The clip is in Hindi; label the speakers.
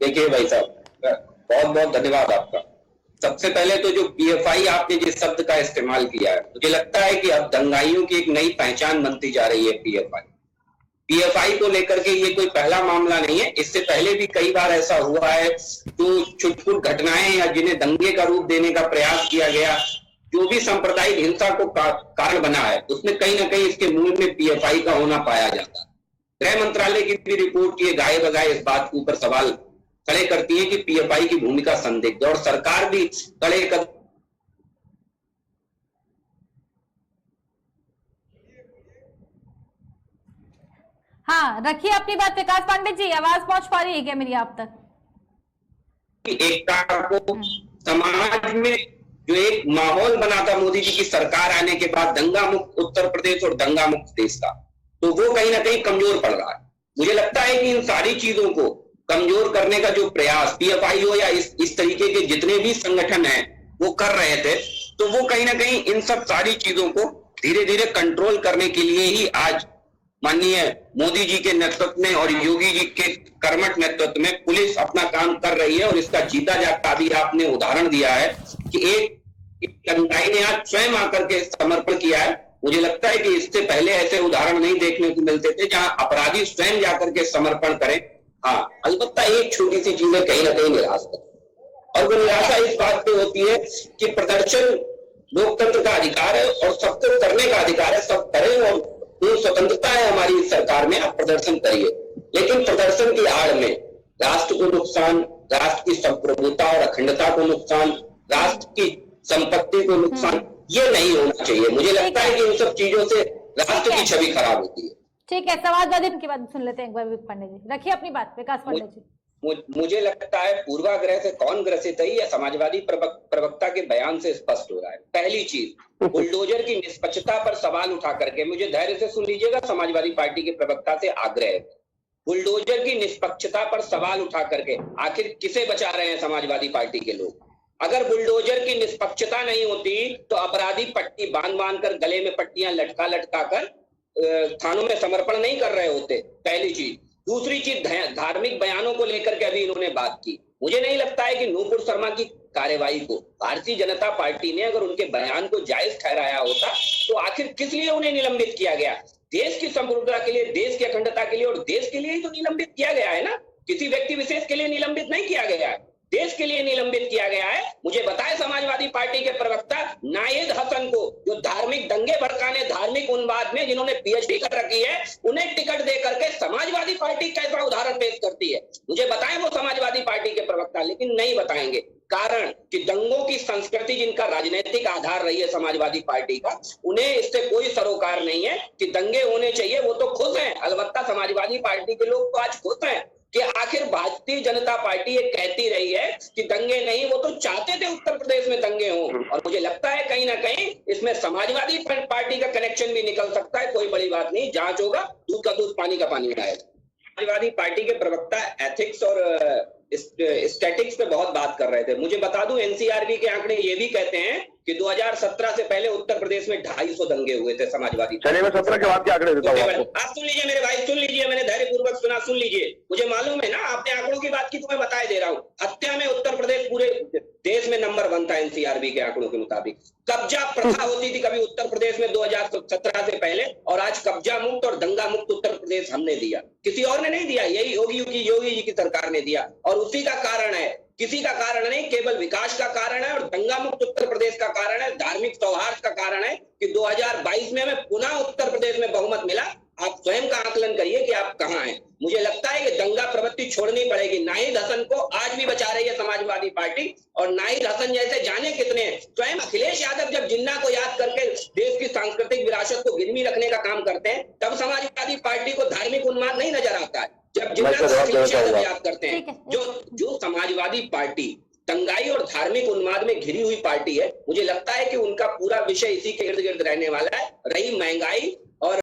Speaker 1: देखिए भाई साहब, बहुत बहुत धन्यवाद आपका। सबसे पहले तो जो पीएफआई आपने जिस शब्द का इस्तेमाल किया है, मुझे लगता है कि अब दंगाइयों की एक नई पहचान बनती जा रही है। पीएफआई को लेकर के ये कोई पहला मामला नहीं है। इससे पहले भी कई बार ऐसा हुआ है, जो छुटपुट घटनाएं या जिन्हें दंगे का रूप देने का प्रयास किया गया, जो भी सांप्रदायिक हिंसा को कारण बना है, उसमें कहीं ना कहीं इसके मूल में पीएफआई का होना पाया जाता है। गृह मंत्रालय की भी रिपोर्ट ये गाये बगाए इस बात के ऊपर सवाल खड़े करती है कि पीएफआई की भूमिका संदिग्ध, और सरकार भी कड़े कदम।
Speaker 2: हाँ, रखिए अपनी बात। विकास पांडे जी, आवाज पहुंच पा रही है क्या मेरी आप तक?
Speaker 1: एकता को समाज में जो एक माहौल बना था मोदी जी की सरकार आने के बाद, दंगा मुक्त उत्तर प्रदेश और दंगा मुक्त देश का, तो वो कहीं ना कहीं कमजोर पड़ रहा है। मुझे लगता है कि इन सारी चीजों को कमजोर करने का जो प्रयास पीएफआई हो या इस तरीके के जितने भी संगठन हैं वो कर रहे थे, तो वो कहीं ना कहीं इन सब सारी चीजों को धीरे धीरे कंट्रोल करने के लिए ही आज माननीय मोदी जी के नेतृत्व में और योगी जी के कर्मठ नेतृत्व में पुलिस अपना काम कर रही है। और इसका जीता जागता अभी आपने उदाहरण दिया है कि एक दंगाई ने आज स्वयं आकर के समर्पण किया है। मुझे लगता है कि इससे पहले ऐसे उदाहरण नहीं देखने को मिलते थे जहां अपराधी स्वयं जाकर के समर्पण करें। हाँ, अलबत्ता एक छोटी सी चीज है, कहीं ना कहीं निराश है, और वो निराशा इस बात पे होती है कि प्रदर्शन लोकतंत्र का अधिकार है और सबको करने का अधिकार है, सब करें, और जो स्वतंत्रता है हमारी इस सरकार में, आप प्रदर्शन करिए, लेकिन प्रदर्शन की आड़ में राष्ट्र को नुकसान, राष्ट्र की संप्रभुता और अखंडता को नुकसान, राष्ट्र की संपत्ति को नुकसान, ये नहीं होना चाहिए। मुझे लगता है कि इन सब चीजों से राष्ट्र की छवि खराब होती है।
Speaker 2: ठीक है, समाजवादी की बात सुन लेते हैं एक बार पांडे जी। रखिए अपनी बात। विकास पांडे जी,
Speaker 1: मुझे लगता है पूर्वाग्रह से कौन ग्रसित है यह समाजवादी प्रवक्ता के बयान से स्पष्ट हो रहा है। पहली चीज, बुलडोजर की निष्पक्षता पर सवाल उठा करके, मुझे धैर्य से सुन लीजिएगा, समाजवादी पार्टी के प्रवक्ता से आग्रह है, बुलडोजर की निष्पक्षता पर सवाल उठा करके आखिर किसे बचा रहे हैं समाजवादी पार्टी के लोग? अगर बुलडोजर की निष्पक्षता नहीं होती तो अपराधी पट्टी बांध बांध कर, गले में पट्टियां लटका लटका कर थानों में समर्पण नहीं कर रहे होते। पहली चीज। दूसरी चीज, धार्मिक बयानों को लेकर के अभी इन्होंने बात की। मुझे नहीं लगता है कि नूपुर शर्मा की कार्यवाही को भारतीय जनता पार्टी ने अगर उनके बयान को जायज ठहराया होता तो आखिर किस लिए उन्हें निलंबित किया गया? देश की संप्रभुता के लिए, देश की अखंडता के लिए और देश के लिए ही तो निलंबित किया गया है ना, किसी व्यक्ति विशेष के लिए निलंबित नहीं किया गया है, देश के लिए निलंबित किया गया है। मुझे बताए समाजवादी पार्टी के प्रवक्ता नाहिद हसन को, जो धार्मिक दंगे भड़काने, धार्मिक उन्माद में जिन्होंने पीएचडी कर रखी है, उन्हें टिकट दे करके समाजवादी पार्टी कैसा उदाहरण पेश करती है? मुझे बताएं वो समाजवादी पार्टी के प्रवक्ता, लेकिन नहीं बताएंगे। कारण कि दंगों की संस्कृति जिनका राजनीतिक आधार रही है समाजवादी पार्टी का, उन्हें इससे कोई सरोकार नहीं है कि दंगे होने चाहिए। वो तो खुश हैं, अलबत्ता समाजवादी पार्टी के लोग तो आज खुश हैं कि आखिर भारतीय जनता पार्टी ये कहती रही है कि दंगे नहीं, वो तो चाहते थे उत्तर प्रदेश में दंगे हों। और मुझे लगता है कहीं ना कहीं इसमें समाजवादी पार्टी का कनेक्शन भी निकल सकता है। कोई बड़ी बात नहीं, जांच होगा, दूध का दूध पानी का पानी आएगा। समाजवादी पार्टी के प्रवक्ता एथिक्स और स्टैटिक्स पे बहुत बात कर रहे थे। मुझे बता दूं, एनसीआरबी के आंकड़े ये भी कहते हैं कि 2017 से पहले उत्तर प्रदेश में 250 दंगे हुए थे समाजवादी।
Speaker 3: चलिए मैं 17 के बाद के आंकड़े देता हूं आपको।
Speaker 1: आप सुन लीजिए मेरे भाई, सुन लीजिए, मैंने धैर्यपूर्वक सुना, सुन लीजिए। मुझे मालूम है ना, आपने आंकड़ों की बात की तो मैं बताए दे रहा हूँ। हत्या में उत्तर प्रदेश पूरे देश में नंबर 1 था एनसीआरबी के आंकड़ों के मुताबिक। कब्जा प्रथा होती थी कभी उत्तर प्रदेश में 2017 से पहले, और आज कब्जा मुक्त और दंगा मुक्त उत्तर प्रदेश हमने दिया, किसी और ने नहीं दिया, यही योगी जी की सरकार ने दिया। और उसी का कारण है, किसी का कारण नहीं, केवल विकास का कारण है और दंगा मुक्त उत्तर प्रदेश का कारण है, धार्मिक सौहार्द का कारण है कि 2022 में हमें पुनः उत्तर प्रदेश में बहुमत मिला। आप स्वयं का आकलन करिए कि आप कहां हैं। मुझे लगता है कि दंगा प्रवृत्ति छोड़नी पड़ेगी। नाहिद हसन को आज भी बचा रही है समाजवादी पार्टी, और नाहिद हसन जैसे जाने कितने हैं। स्वयं अखिलेश यादव जब जिन्ना को याद करके देश की सांस्कृतिक विरासत को गिरवी रखने का काम करते हैं, तब समाजवादी पार्टी को धार्मिक उन्माद नहीं नजर आता है। जब जिन्ना को अखिलेश यादव याद करते हैं, जो समाजवादी पार्टी दंगाई और धार्मिक उन्माद में घिरी हुई पार्टी है, मुझे लगता है कि उनका पूरा विषय इसी के इर्द गिर्द रहने वाला है। रही महंगाई